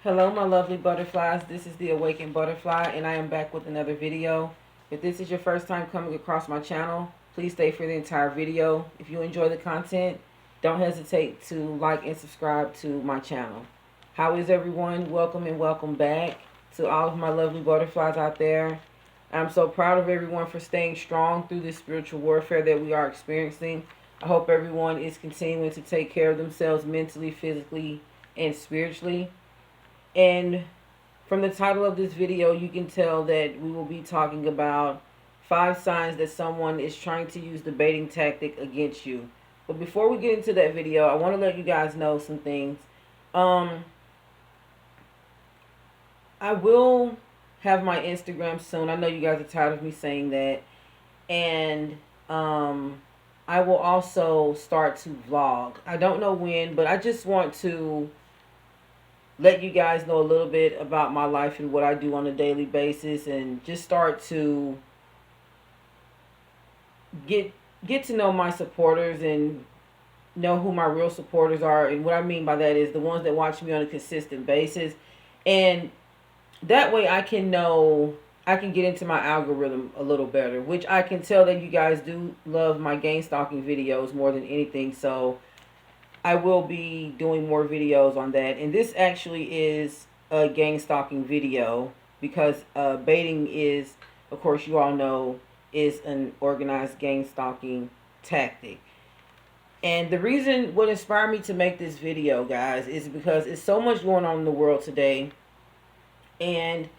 Hello, my lovely butterflies. This is the Awakened Butterfly, and I am back with another video. If this is your first time coming across my channel, please stay for the entire video. If you enjoy the content, don't hesitate to like and subscribe to my channel. How is everyone? Welcome and welcome back to all of my lovely butterflies out there. I'm so proud of everyone for staying strong through this spiritual warfare that we are experiencing. I hope everyone is continuing to take care of themselves mentally, physically, and spiritually. And from the title of this video, you can tell that we will be talking about 5 signs that someone is trying to use the baiting tactic against you. But before we get into that video, I want to let you guys know some things. Um, I will have my Instagram soon. I know you guys are tired of me saying that. And I will also start to vlog. I don't know when, but I just want to let you guys know a little bit about my life and what I do on a daily basis, and just start to get to know my supporters and know who my real supporters are. And what I mean by that is the ones that watch me on a consistent basis. And that way I can get into my algorithm a little better, which I can tell that you guys do love my game stalking videos more than anything. So I will be doing more videos on that. And this actually is a gang stalking video because baiting is, of course, you all know, is an organized gang stalking tactic. And the reason, what inspired me to make this video, guys, is because it's so much going on in the world today. And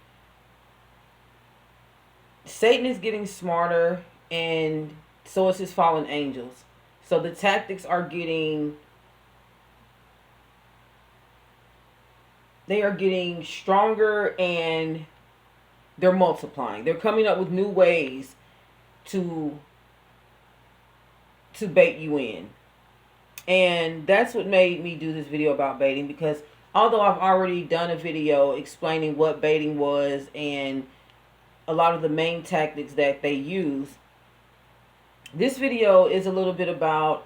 Satan is getting smarter, and so is his fallen angels. So the tactics are getting, they are getting stronger, and they're multiplying. They're coming up with new ways to bait you in. And that's what made me do this video about baiting, because although I've already done a video explaining what baiting was and a lot of the main tactics that they use, this video is a little bit about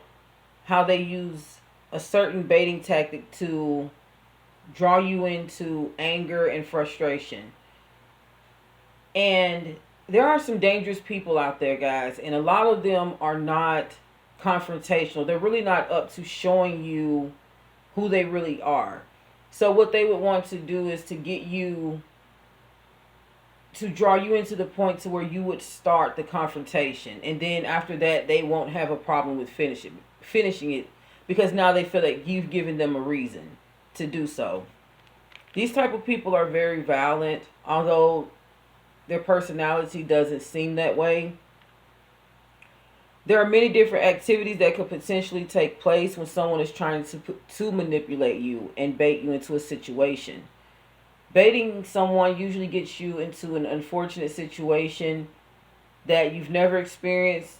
how they use a certain baiting tactic to draw you into anger and frustration. And there are some dangerous people out there, guys, and a lot of them are not confrontational. They're really not up to showing you who they really are. So what they would want to do is to get you, to draw you into the point to where you would start the confrontation, and then after that they won't have a problem with finishing it, because now they feel like you've given them a reason to do so. These type of people are very violent, although their personality doesn't seem that way. There are many different activities that could potentially take place when someone is trying to manipulate you and bait you into a situation. Baiting someone usually gets you into an unfortunate situation that you've never experienced,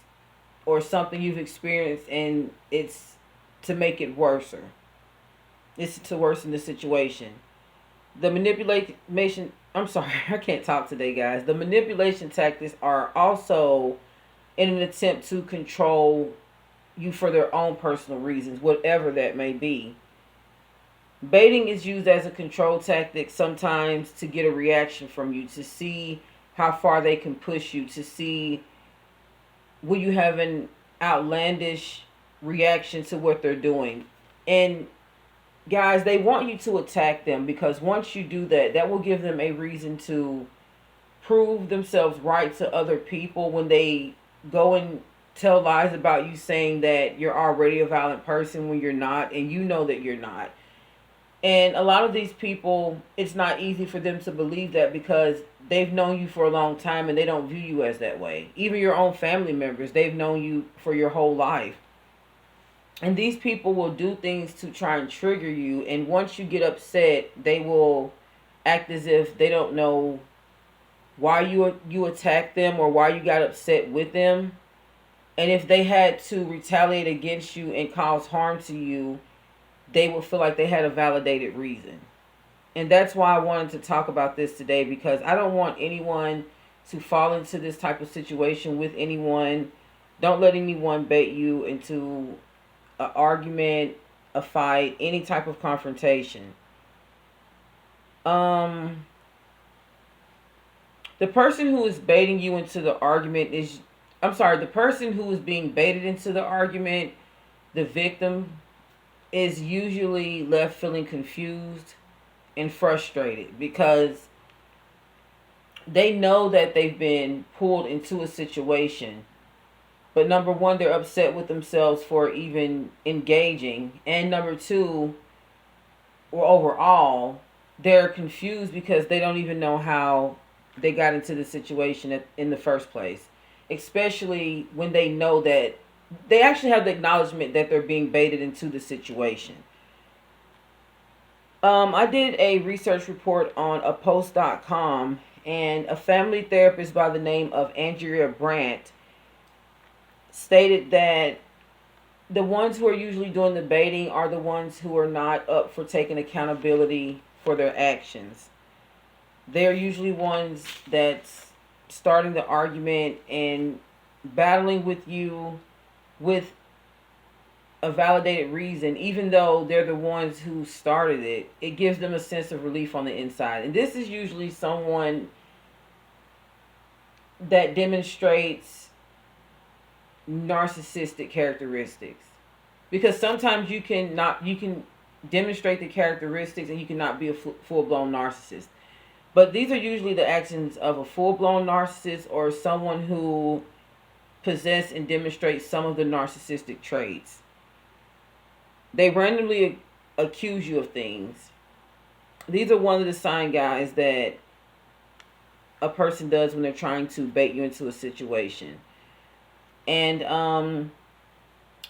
or something you've experienced, and it's to make it worse. It's to worsen the situation. The manipulation, I'm sorry, I can't talk today, guys. The manipulation tactics are also in an attempt to control you for their own personal reasons, whatever that may be. Baiting is used as a control tactic sometimes to get a reaction from you, to see how far they can push you, to see will you have an outlandish reaction to what they're doing. And guys, they want you to attack them, because once you do that, that will give them a reason to prove themselves right to other people when they go and tell lies about you, saying that you're already a violent person when you're not, and you know that you're not. And a lot of these people, it's not easy for them to believe that, because they've known you for a long time and they don't view you as that way. Even your own family members, they've known you for your whole life. And these people will do things to try and trigger you. And once you get upset, they will act as if they don't know why you attacked them or why you got upset with them. And if they had to retaliate against you and cause harm to you, they will feel like they had a validated reason. And that's why I wanted to talk about this today, because I don't want anyone to fall into this type of situation with anyone. Don't let anyone bait you into an argument, a fight, any type of confrontation. Um, the person who is baiting you into the argument is, I'm sorry, the person who is being baited into the argument, the victim, is usually left feeling confused and frustrated because they know that they've been pulled into a situation. But number one, they're upset with themselves for even engaging. And number two, or overall, they're confused because they don't even know how they got into the situation in the first place. Especially when they know that they actually have the acknowledgement that they're being baited into the situation. I did a research report on a post.com, and a family therapist by the name of Andrea Brandt stated that the ones who are usually doing the baiting are the ones who are not up for taking accountability for their actions. They're usually ones that's starting the argument and battling with you with a validated reason, even though they're the ones who started it. It gives them a sense of relief on the inside. And this is usually someone that demonstrates narcissistic characteristics, because sometimes you can demonstrate the characteristics and you cannot be a full-blown narcissist. But these are usually the actions of a full-blown narcissist or someone who possess and demonstrates some of the narcissistic traits. They randomly accuse you of things. These are one of the sign guys that a person does when they're trying to bait you into a situation. And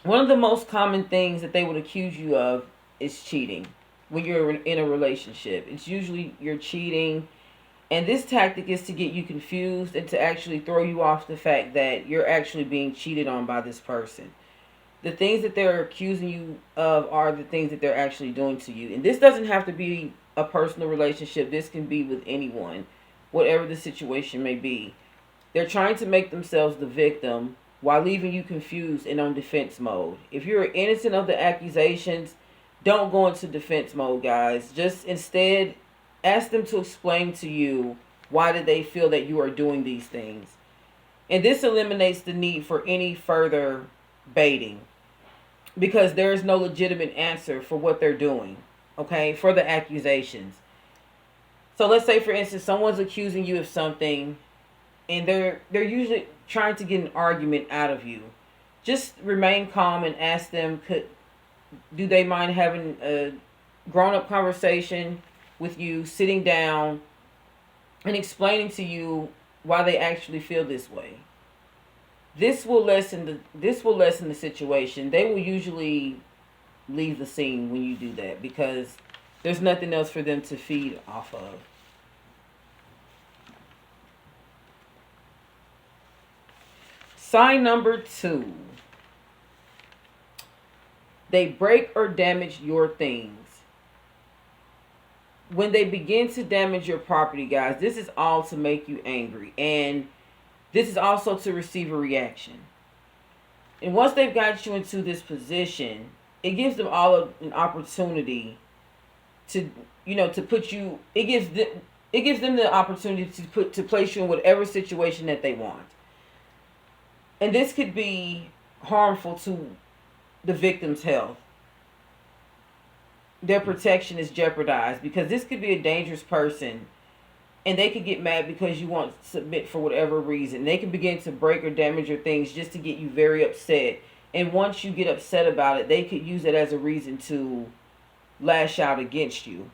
one of the most common things that they would accuse you of is cheating when you're in a relationship. It's usually you're cheating. And this tactic is to get you confused and to actually throw you off the fact that you're actually being cheated on by this person. The things that they're accusing you of are the things that they're actually doing to you. And this doesn't have to be a personal relationship. This can be with anyone, whatever the situation may be. They're trying to make themselves the victim while leaving you confused and on defense mode. If you're innocent of the accusations, don't go into defense mode, guys. Just instead, ask them to explain to you why did they feel that you are doing these things. And this eliminates the need for any further baiting, because there is no legitimate answer for what they're doing, okay, for the accusations. So let's say, for instance, someone's accusing you of something, and they're usually trying to get an argument out of you. Just remain calm and ask them, do they mind having a grown-up conversation with you, sitting down and explaining to you why they actually feel this way. This will lessen the situation. They will usually leave the scene when you do that, because there's nothing else for them to feed off of. Sign number 2. They break or damage your things. When they begin to damage your property, guys, this is all to make you angry. And this is also to receive a reaction. And once they've got you into this position, it gives them all an opportunity to, to put you, it gives them the opportunity to place you in whatever situation that they want. And this could be harmful to the victim's health. Their protection is jeopardized, because this could be a dangerous person, and they could get mad because you won't submit for whatever reason. They can begin to break or damage your things just to get you very upset. And once you get upset about it, they could use it as a reason to lash out against you.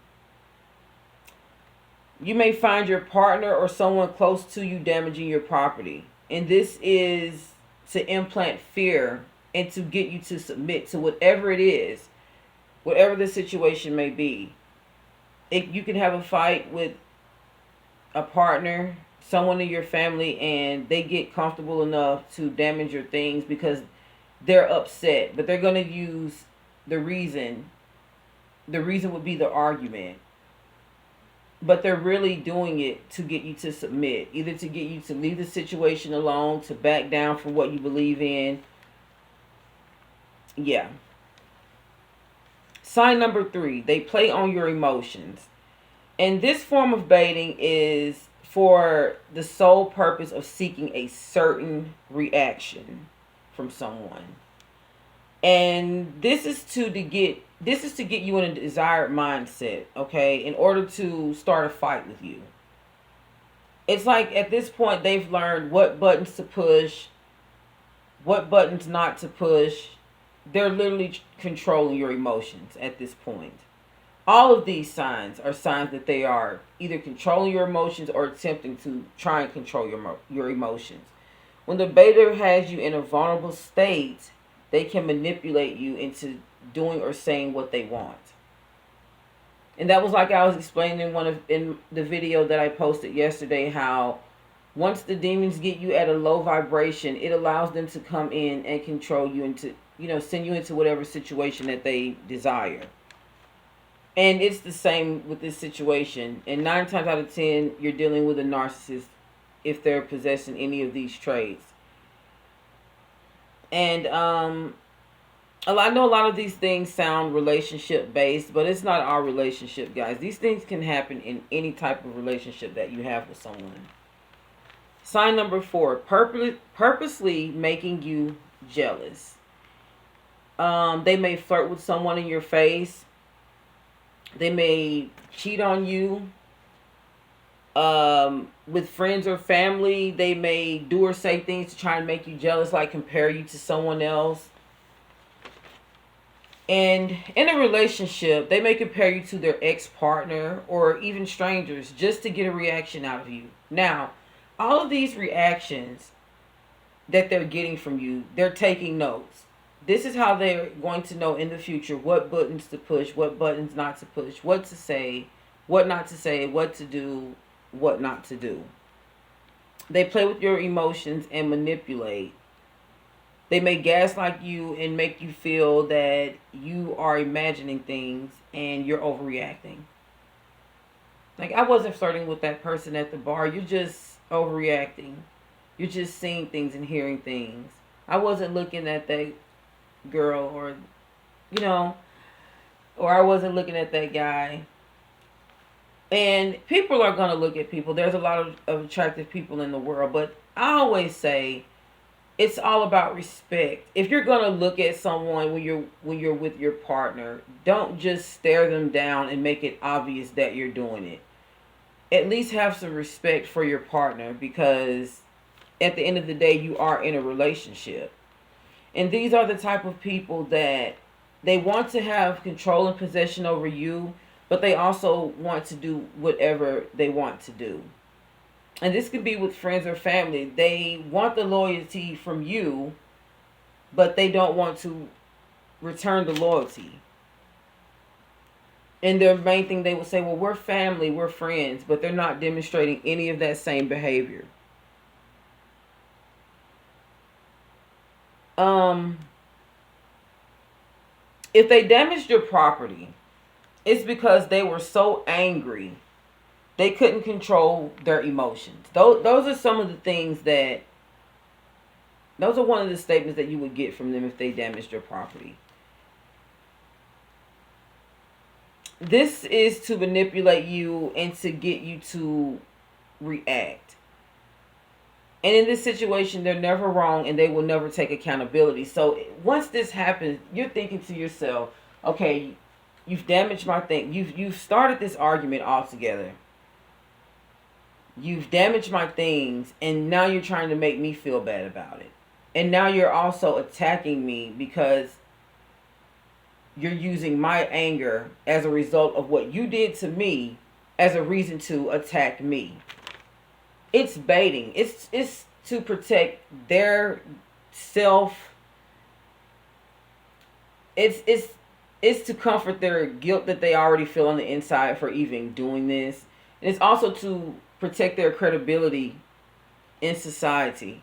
You may find your partner or someone close to you damaging your property. And this is to implant fear and to get you to submit to whatever it is, whatever the situation may be. You can have a fight with a partner, someone in your family, and they get comfortable enough to damage your things because they're upset. But they're going to use the reason. The reason would be the argument. But they're really doing it to get you to submit. Either to get you to leave the situation alone, to back down from what you believe in. Yeah. Sign number 3. They play on your emotions. And this form of baiting is for the sole purpose of seeking a certain reaction from someone. And this is to get you in a desired mindset, okay, in order to start a fight with you. It's like at this point they've learned what buttons to push, what buttons not to push. They're literally controlling your emotions at this point. All of these signs are signs that they are either controlling your emotions or attempting to try and control your emotions. When the baiter has you in a vulnerable state, they can manipulate you into doing or saying what they want. And that was like I was explaining in the video that I posted yesterday, how once the demons get you at a low vibration, it allows them to come in and control you and to, send you into whatever situation that they desire. And it's the same with this situation. And 9 times out of 10, you're dealing with a narcissist if they're possessing any of these traits. And I know a lot of these things sound relationship based, but it's not our relationship, guys. These things can happen in any type of relationship that you have with someone. Sign number 4, purposely making you jealous. They may flirt with someone in your face. They may cheat on you. With friends or family, they may do or say things to try and make you jealous, like compare you to someone else. And in a relationship, they may compare you to their ex-partner or even strangers just to get a reaction out of you. Now, all of these reactions that they're getting from you, they're taking notes. This is how they're going to know in the future what buttons to push, what buttons not to push, what to say, what not to say, what to do, what not to do. They play with your emotions and manipulate. They may gaslight you and make you feel that you are imagining things and you're overreacting. Like, I wasn't flirting with that person at the bar. You're just overreacting. You're just seeing things and hearing things. I wasn't looking at that girl or I wasn't looking at that guy. And people are going to look at people. There's a lot of attractive people in the world. But I always say it's all about respect. If you're going to look at someone when you're with your partner, don't just stare them down and make it obvious that you're doing it. At least have some respect for your partner, because at the end of the day, you are in a relationship. And these are the type of people that they want to have control and possession over you, but they also want to do whatever they want to do. And this could be with friends or family. They want the loyalty from you, but they don't want to return the loyalty. And their main thing, they will say, well, we're family, we're friends, but they're not demonstrating any of that same behavior. If they damaged your property, it's because they were so angry they couldn't control their emotions. Those are some of the things that, those are one of the statements that you would get from them if they damaged your property. This is to manipulate you and to get you to react. And in this situation, they're never wrong and they will never take accountability. So once this happens, you're thinking to yourself, okay, you've damaged my thing. You've started this argument altogether. You've damaged my things, and now you're trying to make me feel bad about it. And now you're also attacking me because you're using my anger as a result of what you did to me as a reason to attack me. It's baiting. It's to protect their self. It's to comfort their guilt that they already feel on the inside for even doing this. And it's also to protect their credibility in society.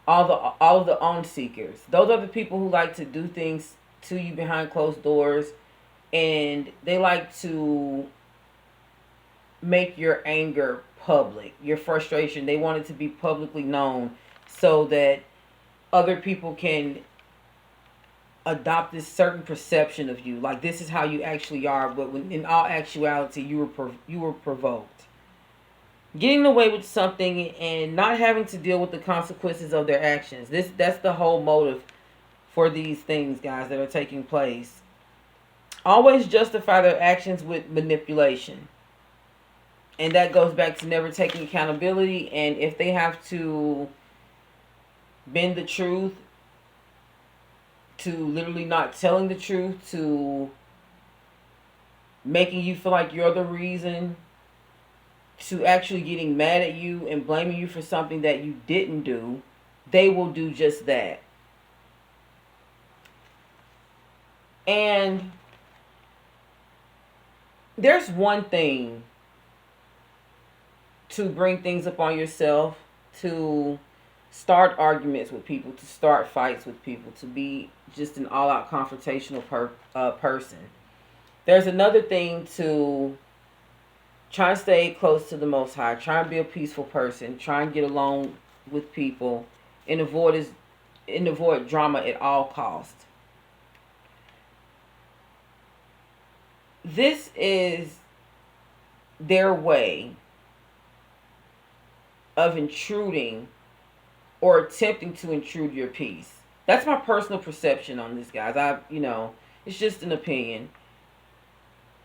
All of the own seekers. Those are the people who like to do things to you behind closed doors, and they like to make your anger public, your frustration. They want it to be publicly known so that other people can adopt this certain perception of you, like this is how you actually are, but when in all actuality you were provoked. Getting away with something and not having to deal with the consequences of their actions. That's the whole motive for these things, guys, that are taking place. Always justify their actions with manipulation. And that goes back to never taking accountability. And if they have to bend the truth to literally not telling the truth, to making you feel like you're the reason, to actually getting mad at you and blaming you for something that you didn't do, they will do just that. And there's one thing to bring things upon yourself, to start arguments with people, to start fights with people, to be just an all-out confrontational person. There's another thing to try and stay close to the Most High, try and be a peaceful person, try and get along with people, and avoid drama at all costs. This is their way of intruding or attempting to intrude your peace. That's my personal perception on this, guys. It's just an opinion.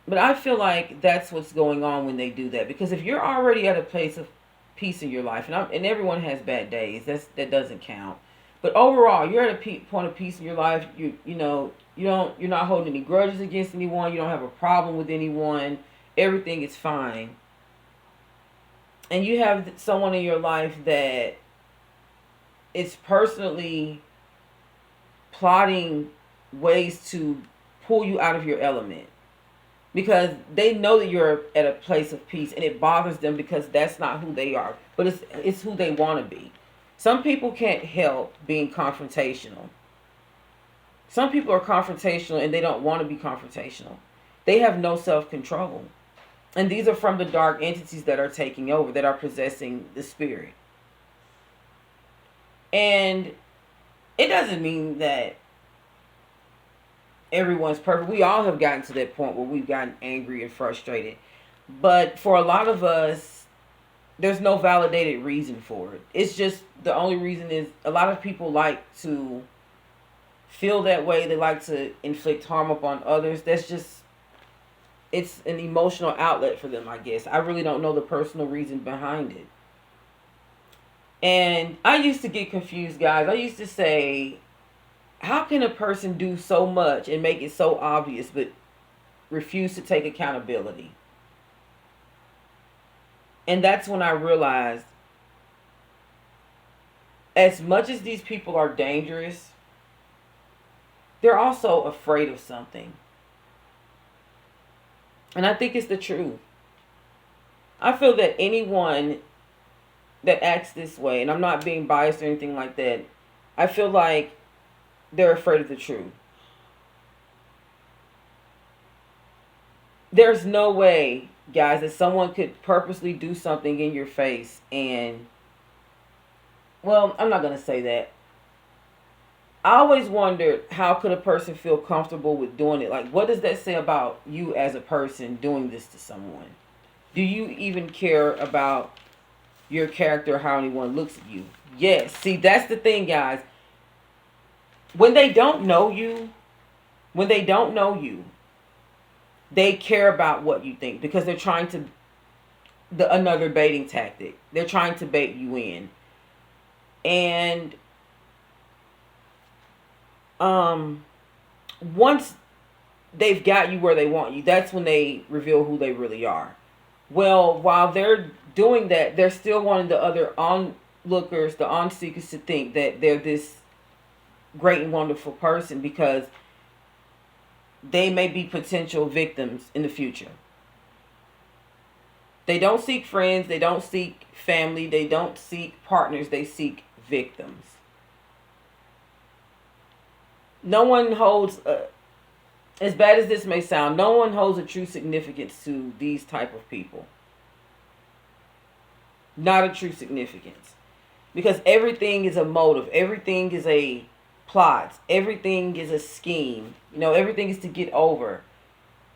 But I feel like that's what's going on when they do that. Because if you're already at a place of peace in your life, and everyone has bad days, that doesn't count. But overall, you're at a point of peace in your life. You're not holding any grudges against anyone. You don't have a problem with anyone. Everything is fine. And you have someone in your life that is personally plotting ways to pull you out of your element. Because they know that you're at a place of peace, and it bothers them because that's not who they are. But it's who they want to be. Some people can't help being confrontational. Some people are confrontational and they don't want to be confrontational. They have no self-control. And these are from the dark entities that are taking over, that are possessing the spirit. And it doesn't mean that everyone's perfect. We all have gotten to that point where we've gotten angry and frustrated. But for a lot of us, there's no validated reason for it. It's just, the only reason is a lot of people like to feel that way. They like to inflict harm upon others. It's an emotional outlet for them, I guess. I really don't know the personal reason behind it. And I used to get confused, guys. I used to say, how can a person do so much and make it so obvious but refuse to take accountability? And that's when I realized, as much as these people are dangerous, they're also afraid of something. And I think it's the truth. I feel that anyone that acts this way, and I'm not being biased or anything like that, I feel like they're afraid of the truth. There's no way, guys, that someone could purposely do something in your face and, well, I'm not going to say that. I always wondered, how could a person feel comfortable with doing it? Like, what does that say about you as a person doing this to someone? Do you even care about your character, how anyone looks at you? Yes. See, that's the thing, guys. When they don't know you, they care about what you think, because they're trying to, another baiting tactic. They're trying to bait you in. And once they've got you where they want you, that's when they reveal who they really are. Well, while they're doing that, they're still wanting the other onlookers, the on-seekers, to think that they're this great and wonderful person, because they may be potential victims in the future. They don't seek friends, they don't seek family, they don't seek partners, they seek victims. No one holds, as bad as this may sound, no one holds a true significance to these type of people. Not a true significance. Because everything is a motive. Everything is a plots. Everything is a scheme. You know, everything is to get over.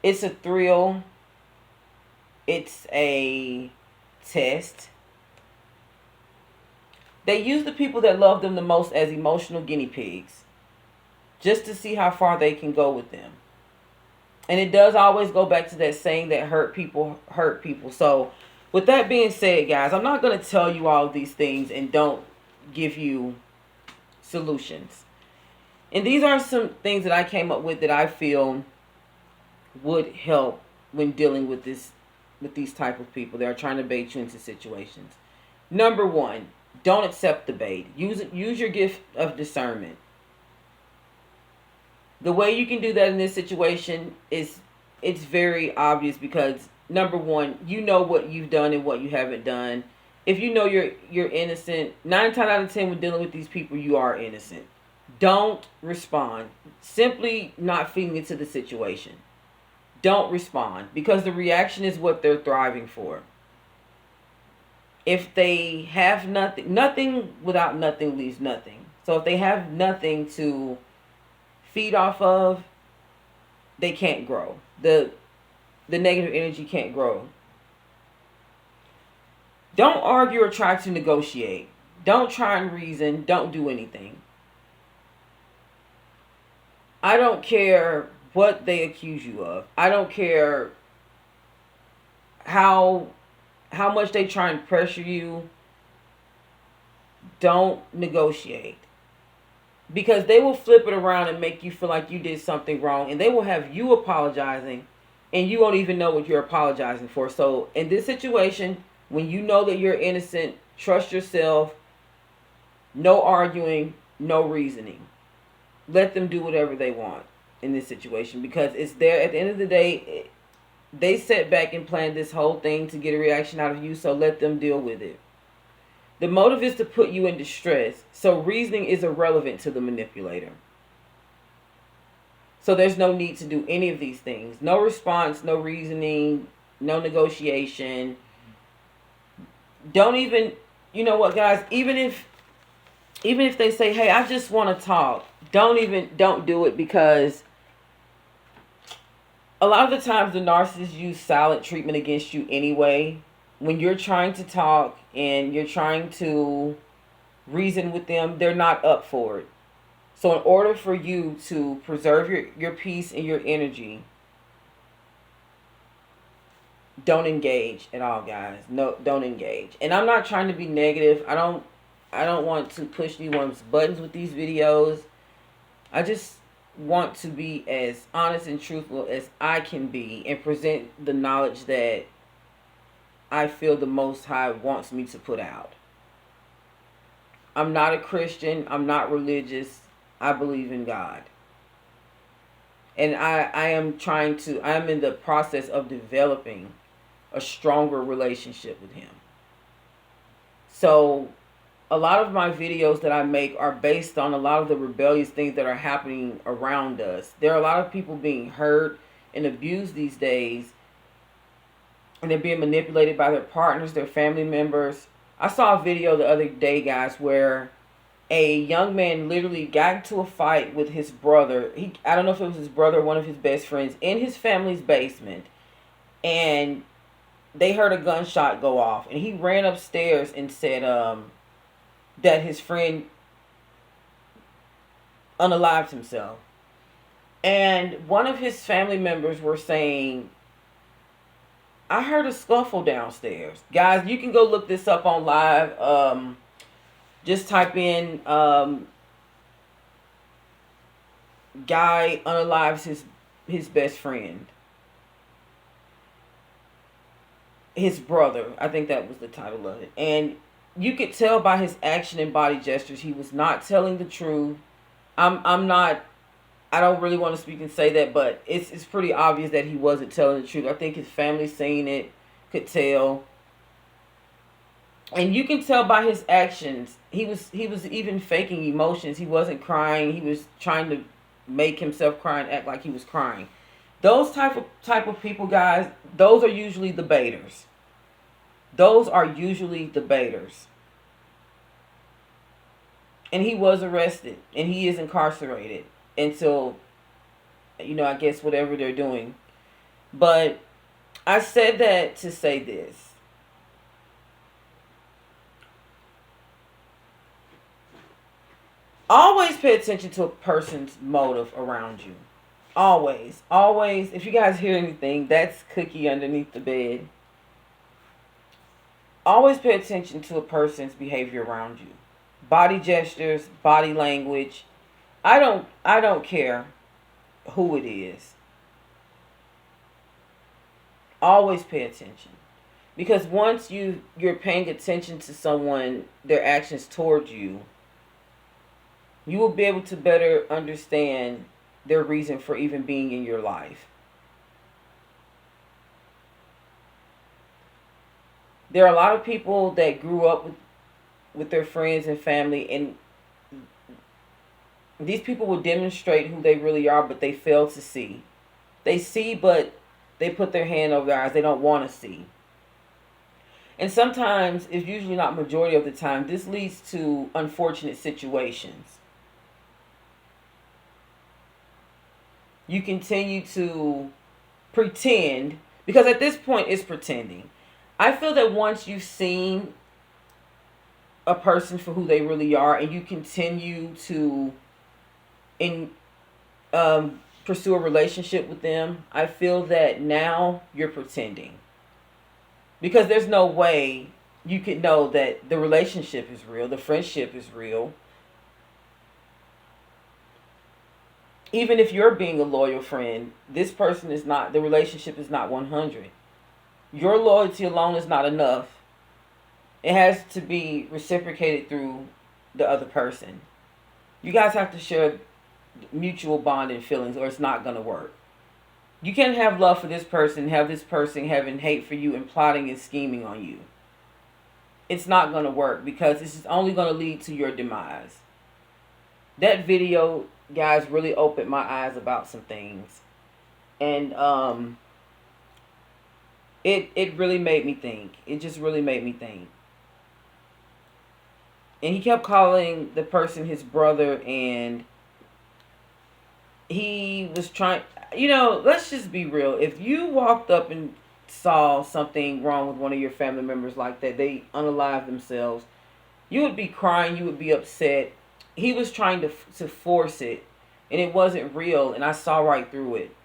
It's a thrill. It's a test. They use the people that love them the most as emotional guinea pigs, just to see how far they can go with them. And it does always go back to that saying that hurt people hurt people. So with that being said, guys, I'm not going to tell you all of these things and don't give you solutions. And these are some things that I came up with that I feel would help when dealing with these type of people that are trying to bait you into situations. Number one, don't accept the bait. Use your gift of discernment. The way you can do that in this situation is, it's very obvious, because number one, you know what you've done and what you haven't done. If you know you're innocent, 9 times out of 10 when dealing with these people, you are innocent. Don't respond. Simply not feeding into the situation. Don't respond, because the reaction is what they're thriving for. If they have nothing without nothing leaves nothing. So if they have nothing to feed off of, they can't grow. The negative energy can't grow. Don't argue or try to negotiate. Don't try and reason. Don't do anything. I don't care what they accuse you of. I don't care how much they try and pressure you. Don't negotiate. Because they will flip it around and make you feel like you did something wrong. And they will have you apologizing. And you won't even know what you're apologizing for. So in this situation, when you know that you're innocent, trust yourself. No arguing. No reasoning. Let them do whatever they want in this situation. Because it's there. At the end of the day, they sat back and planned this whole thing to get a reaction out of you. So let them deal with it. The motive is to put you in distress. So reasoning is irrelevant to the manipulator. So there's no need to do any of these things. No response, no reasoning, no negotiation. Don't even, you know what, guys, even if they say, hey, I just want to talk, don't do it, because a lot of the times the narcissists use silent treatment against you anyway. When you're trying to talk and you're trying to reason with them, they're not up for it. So in order for you to preserve your peace and your energy, don't engage at all, guys. No, don't engage. And I'm not trying to be negative. I don't want to push anyone's buttons with these videos. I just want to be as honest and truthful as I can be and present the knowledge that I feel the Most High wants me to put out. I'm not a Christian. I'm not religious. I believe in God. And I am in the process of developing a stronger relationship with Him. So a lot of my videos that I make are based on a lot of the rebellious things that are happening around us. There are a lot of people being hurt and abused these days. And they're being manipulated by their partners, their family members. I saw a video the other day, guys, where a young man literally got into a fight with his brother. I don't know if it was his brother or one of his best friends in his family's basement. And they heard a gunshot go off. And he ran upstairs and said that his friend unalived himself. And one of his family members were saying, I heard a scuffle downstairs. Guys, you can go look this up on live. Just type in guy unalives his best friend. His brother. I think that was the title of it. And you could tell by his action and body gestures he was not telling the truth. I don't really want to speak and say that, but it's pretty obvious that he wasn't telling the truth. I think his family seen it, could tell. And you can tell by his actions, he was even faking emotions. He wasn't crying. He was trying to make himself cry and act like he was crying. Those type of people, guys, those are usually the baiters. Those are usually the baiters. And he was arrested, and he is incarcerated until, I guess whatever they're doing. But I said that to say this. Always pay attention to a person's motive around you. Always. Always. If you guys hear anything, that's Cookie underneath the bed. Always pay attention to a person's behavior around you. Body gestures, body language. I don't care who it is. Always pay attention. Because once you're paying attention to someone, their actions toward you, you will be able to better understand their reason for even being in your life. There are a lot of people that grew up with their friends and family, and these people will demonstrate who they really are, but they fail to see. They see, but they put their hand over their eyes. They don't want to see. And sometimes, it's usually not majority of the time, this leads to unfortunate situations. You continue to pretend, because at this point it's pretending. I feel that once you've seen a person for who they really are, and you continue to pursue a relationship with them, I feel that now you're pretending. Because there's no way you could know that the relationship is real, the friendship is real. Even if you're being a loyal friend, this person is not, the relationship is not 100. Your loyalty alone is not enough. It has to be reciprocated through the other person. You guys have to share mutual bond and feelings, or it's not going to work. You can't have love for this person, have this person having hate for you and plotting and scheming on you. It's not going to work, because this is only going to lead to your demise. That video, guys, really opened my eyes about some things. And it really made me think. It just really made me think. And he kept calling the person his brother, and he was trying, let's just be real. If you walked up and saw something wrong with one of your family members like that, they unalive themselves, you would be crying, you would be upset. He was trying to force it, and it wasn't real, and I saw right through it.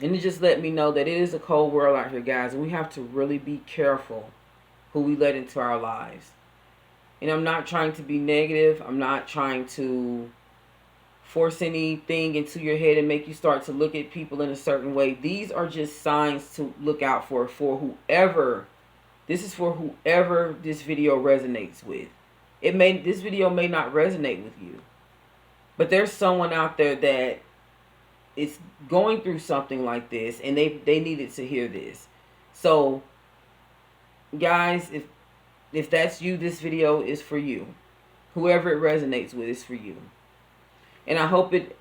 And it just let me know that it is a cold world out here, guys, and we have to really be careful who we let into our lives. And I'm not trying to be negative. I'm not trying to force anything into your head and make you start to look at people in a certain way. These are just signs to look out for whoever. This is for whoever this video resonates with. This video may not resonate with you, but there's someone out there that is going through something like this, and they needed to hear this. So, guys, if that's you, this video is for you. Whoever it resonates with is for you. And I hope it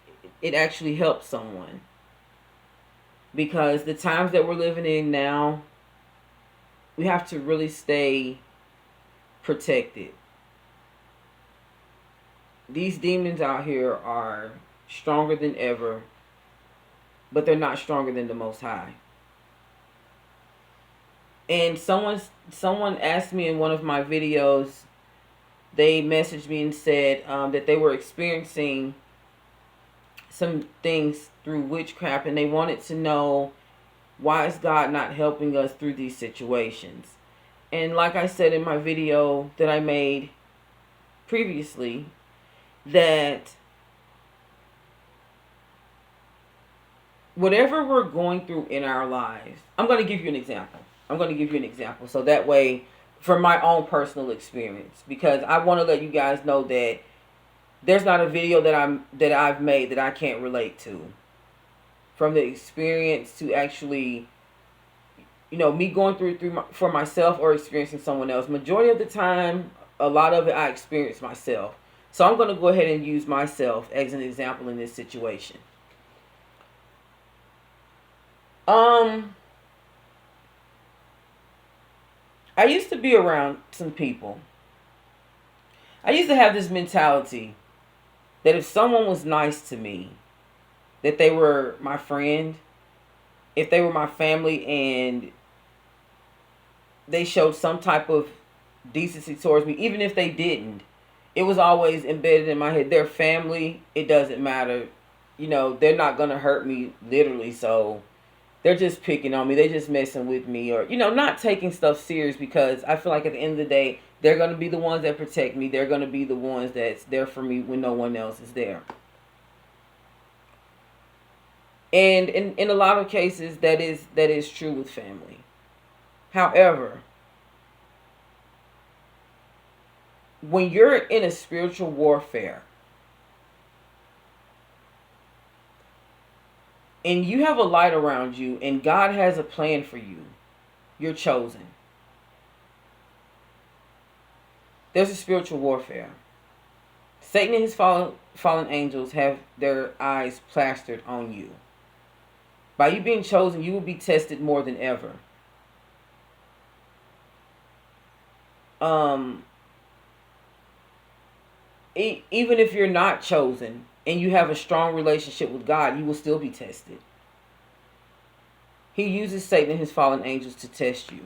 actually helps someone. Because the times that we're living in now, we have to really stay protected. These demons out here are stronger than ever, but they're not stronger than the Most High. And someone asked me in one of my videos, they messaged me and said that they were experiencing some things through witchcraft, and they wanted to know, why is God not helping us through these situations? And like I said in my video that I made previously, that whatever we're going through in our lives, I'm going to give you an example. So that way, from my own personal experience, because I want to let you guys know that there's not a video that I've made that I can't relate to. From the experience to actually, me going through for myself or experiencing someone else. Majority of the time, a lot of it I experience myself. So I'm going to go ahead and use myself as an example in this situation. I used to be around some people. I used to have this mentality that if someone was nice to me, that they were my friend, if they were my family and they showed some type of decency towards me, even if they didn't, it was always embedded in my head. They're family, it doesn't matter. You know, they're not going to hurt me literally, so they're just picking on me. They're just messing with me, or, you know, not taking stuff serious, because I feel like at the end of the day, they're going to be the ones that protect me. They're going to be the ones that's there for me when no one else is there. And in a lot of cases, that is true with family. However, when you're in a spiritual warfare and you have a light around you and God has a plan for you, you're chosen. There's a spiritual warfare. Satan and his fallen angels have their eyes plastered on you. By you being chosen, you will be tested more than ever. Even if you're not chosen and you have a strong relationship with God, you will still be tested. He uses Satan and his fallen angels to test you.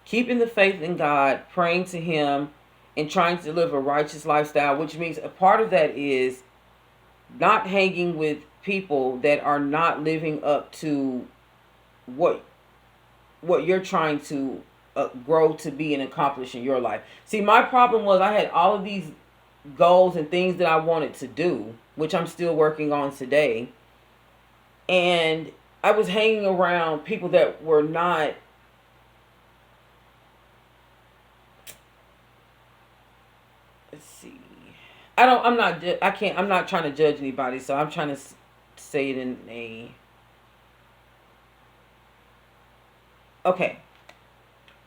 Keeping the faith in God, praying to him, and trying to live a righteous lifestyle, which means a part of that is not hanging with people that are not living up to what you're trying to grow to be and accomplish in your life. See, my problem was I had all of these goals and things that I wanted to do, which I'm still working on today. And I was hanging around people that were not, let's see. I'm not trying to judge anybody, so I'm trying to say it in a, okay.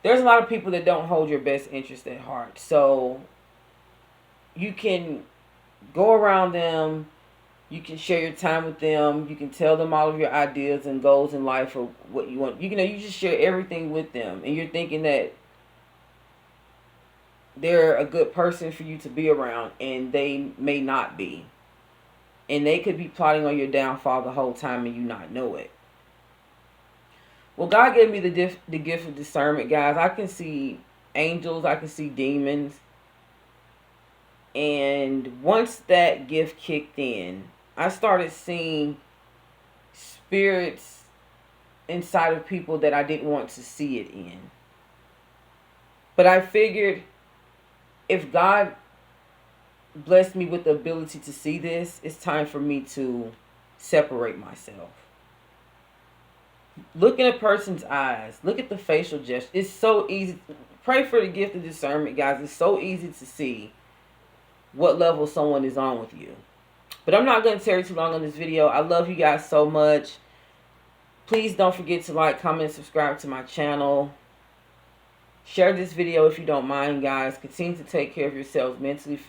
There's a lot of people that don't hold your best interest at heart. So you can go around them, you can share your time with them, you can tell them all of your ideas and goals in life or what you want. You know, you just share everything with them, and you're thinking that they're a good person for you to be around, and they may not be. And they could be plotting on your downfall the whole time and you not know it. Well, God gave me the gift of discernment, guys. I can see angels. I can see demons. And once that gift kicked in, I started seeing spirits inside of people that I didn't want to see it in. But I figured if God blessed me with the ability to see this, it's time for me to separate myself. Look in a person's eyes. Look at the facial gesture. It's so easy. Pray for the gift of discernment, guys. It's so easy to see what level someone is on with you. But I'm not going to tarry too long on this video. I love you guys so much. Please don't forget to like, comment, subscribe to my channel. Share this video if you don't mind, guys. Continue to take care of yourselves mentally, physically.